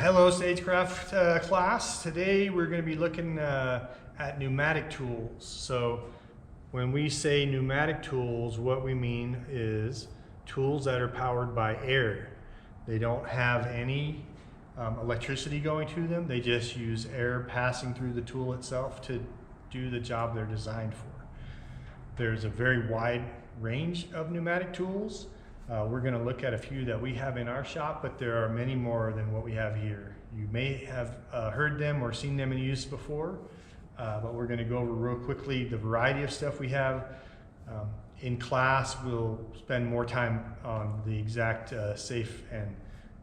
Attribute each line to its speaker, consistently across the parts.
Speaker 1: Hello Stagecraft class. Today we're going to be looking at pneumatic tools. So when we say pneumatic tools, what we mean is tools that are powered by air. They don't have any electricity going to them. They just use air passing through the tool itself to do the job they're designed for. There's a very wide range of pneumatic tools. We're going to look at a few that we have in our shop, but there are many more than what we have here. You may have heard them or seen them in use before, but we're going to go over real quickly the variety of stuff we have. In class, we'll spend more time on the exact safe and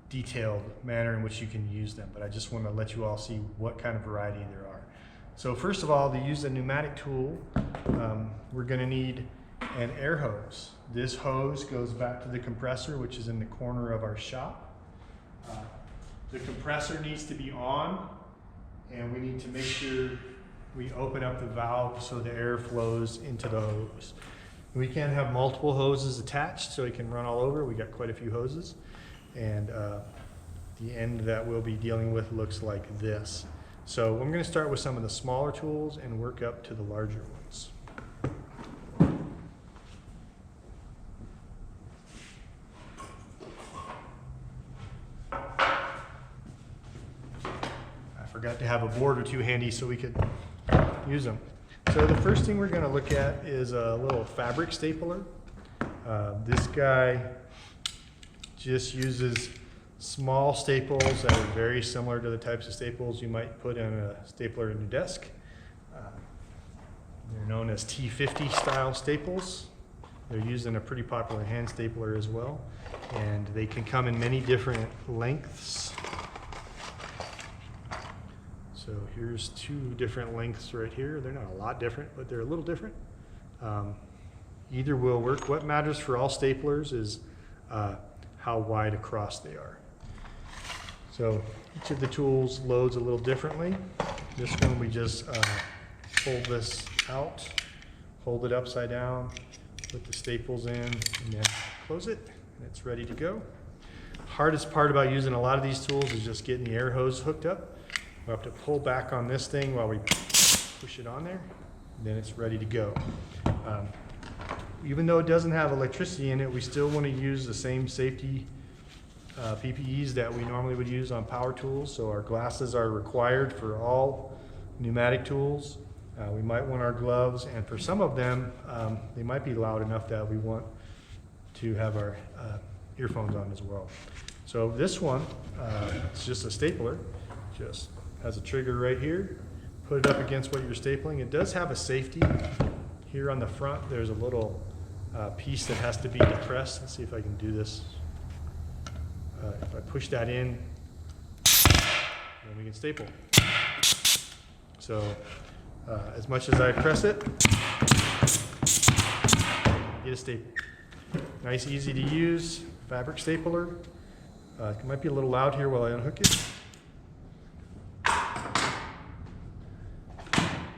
Speaker 1: detailed manner in which you can use them, but I just want to let you all see what kind of variety there are. So first of all, to use a pneumatic tool, we're going to need an air hose. This hose goes back to the compressor, which is in the corner of our shop. The compressor needs to be on, and we need to make sure we open up the valve so the air flows into the hose. We can have multiple hoses attached so it can run all over. We got quite a few hoses, and the end that we'll be dealing with looks like this. So I'm going to start with some of the smaller tools and work up to the larger ones. Forgot to have a board or two handy so we could use them. So the first thing we're going to look at is a little fabric stapler. This guy just uses small staples that are very similar to the types of staples you might put in a stapler in your desk. They're known as T50 style staples. They're used in a pretty popular hand stapler as well, and they can come in many different lengths. So here's two different lengths right here. They're not a lot different, but they're a little different. Either will work. What matters for all staplers is how wide across they are. So each of the tools loads a little differently. This one we just pull this out, hold it upside down, put the staples in, and then close it, and it's ready to go. Hardest part about using a lot of these tools is just getting the air hose hooked up. We'll have to pull back on this thing while we push it on there, and then it's ready to go. Even though it doesn't have electricity in it, we still want to use the same safety PPEs that we normally would use on power tools. So our glasses are required for all pneumatic tools. We might want our gloves, and for some of them, they might be loud enough that we want to have our earphones on as well. So this one, it's just a stapler. Just has a trigger right here. Put it up against what you're stapling. It does have a safety here on the front. There's a little piece that has to be depressed. Let's see if I can do this. If I push that in, then we can staple. So as much as I press it, get a staple. Nice, easy to use fabric stapler. It might be a little loud here while I unhook it.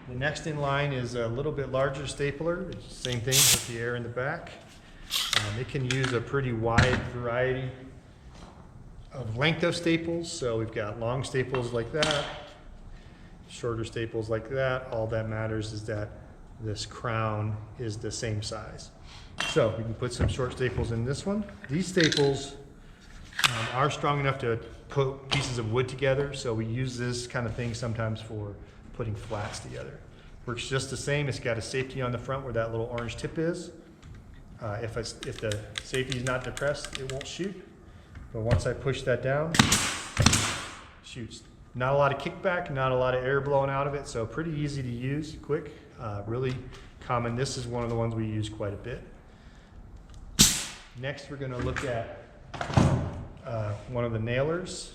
Speaker 1: The next in line is a little bit larger stapler. It's the same thing with the air in the back. It can use a pretty wide variety of length of staples. So we've got long staples like that, shorter staples like that. All that matters is that this crown is the same size. So we can put some short staples in this one. These staples are strong enough to put pieces of wood together. So we use this kind of thing sometimes for putting flats together. Works just the same. It's got a safety on the front where that little orange tip is. If the safety is not depressed, it won't shoot. But once I push that down, it shoots. Not a lot of kickback, not a lot of air blowing out of it, so pretty easy to use, quick, really common. This is one of the ones we use quite a bit. Next, we're going to look at one of the nailers.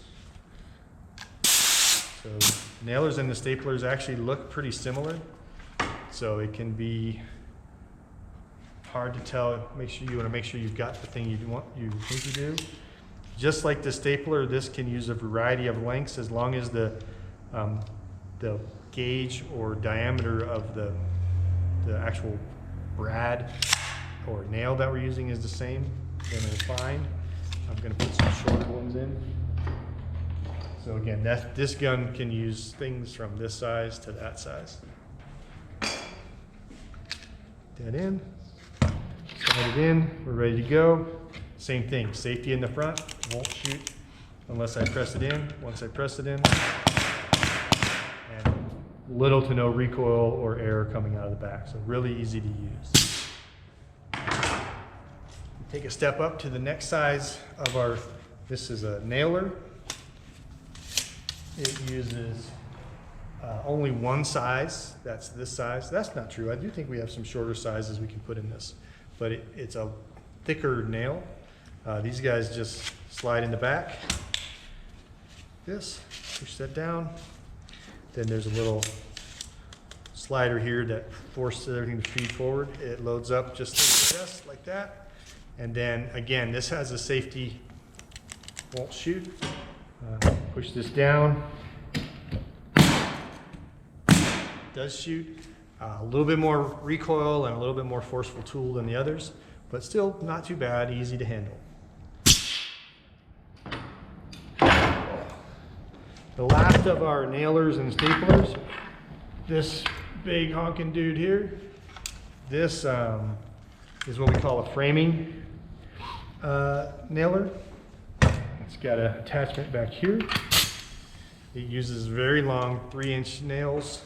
Speaker 1: So nailers and the staplers actually look pretty similar, so it can be hard to tell. You want to make sure you've got the thing you think you do. Just like the stapler, this can use a variety of lengths as long as the gauge or diameter of the actual brad or nail that we're using is the same, then we're fine. I'm going to put some shorter ones in. So again, this gun can use things from this size to that size. That in, slide it in, we're ready to go. Same thing, safety in the front, won't shoot unless I press it in. Once I press it in, and little to no recoil or air coming out of the back, so really easy to use. Take a step up to the next size of our, this is a nailer. It uses only one size, that's this size. That's not true, I do think we have some shorter sizes we can put in this, but it's a thicker nail. These guys just slide in the back. This, push that down. Then there's a little slider here that forces everything to feed forward. It loads up just like this, like that. And then again, this has a safety, won't shoot. Push this down. Does shoot. A little bit more recoil and a little bit more forceful tool than the others, but still not too bad, easy to handle. The last of our nailers and staplers, this big honking dude here, this is what we call a framing nailer. It's got an attachment back here. It uses very long 3-inch nails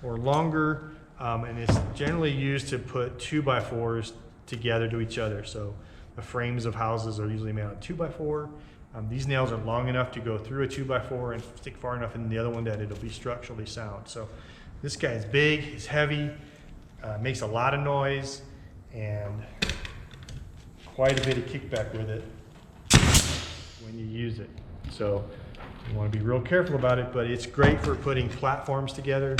Speaker 1: or longer, and it's generally used to put 2x4s together to each other. So the frames of houses are usually made on 2x4. These nails are long enough to go through a 2x4 and stick far enough in the other one that it'll be structurally sound. So this guy is big, he's heavy, makes a lot of noise, and quite a bit of kickback with it when you use it. So you want to be real careful about it, but it's great for putting platforms together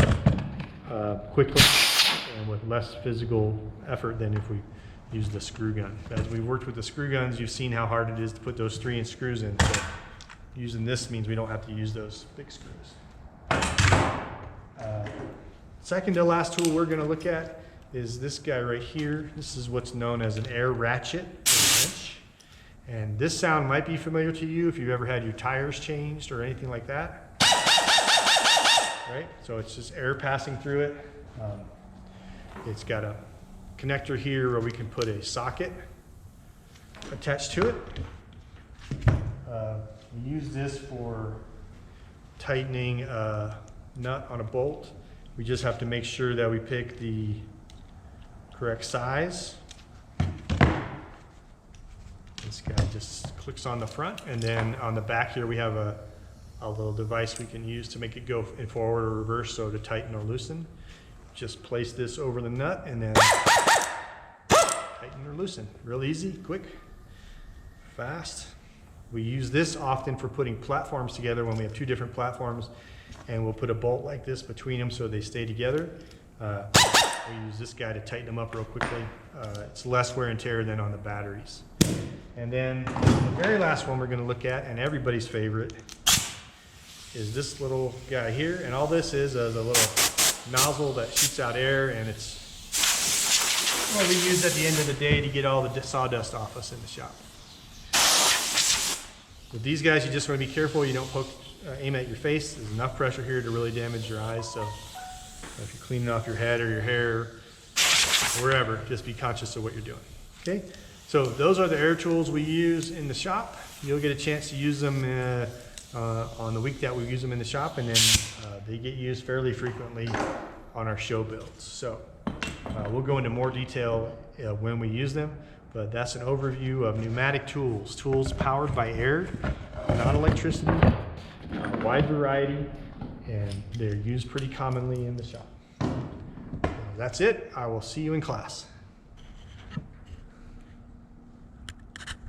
Speaker 1: quickly and with less physical effort than if we use the screw gun. As we worked with the screw guns, you've seen how hard it is to put those 3-inch screws in. So using this means we don't have to use those big screws. Second to last tool we're going to look at is this guy right here. This is what's known as an air ratchet or wrench. And this sound might be familiar to you if you've ever had your tires changed or anything like that. Right? So it's just air passing through it. It's got a connector here where we can put a socket attached to it. We use this for tightening a nut on a bolt. We just have to make sure that we pick the correct size. This guy just clicks on the front, and then on the back here we have a little device we can use to make it go in forward or reverse, so to tighten or loosen. Just place this over the nut and then tighten or loosen. Real easy, quick, fast. We use this often for putting platforms together when we have two different platforms, and we'll put a bolt like this between them so they stay together. We use this guy to tighten them up real quickly. It's less wear and tear than on the batteries. And then the very last one we're going to look at, and everybody's favorite, is this little guy here. And all this is a little nozzle that shoots out air, and it's what we use at the end of the day to get all the sawdust off us in the shop. With these guys, you just want to be careful you don't aim at your face. There's enough pressure here to really damage your eyes, so if you're cleaning off your head or your hair, wherever, just be conscious of what you're doing. Okay, so those are the air tools we use in the shop. You'll get a chance to use them on the week that we use them in the shop, and then they get used fairly frequently on our show builds. So we'll go into more detail when we use them, but that's an overview of pneumatic tools. Tools powered by air, not electricity, wide variety, and they're used pretty commonly in the shop. That's it. I will see you in class.